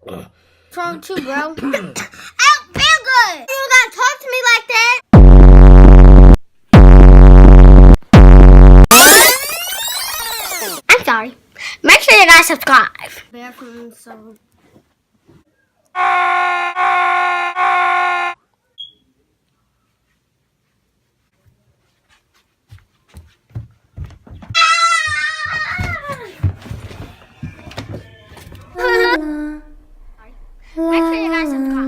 What's wrong with you, bro? I don't feel good. You don't gotta talk to me like that. I'm sorry. Make sure you guys subscribe. Bathroom, so. Make sure you guys subscribe.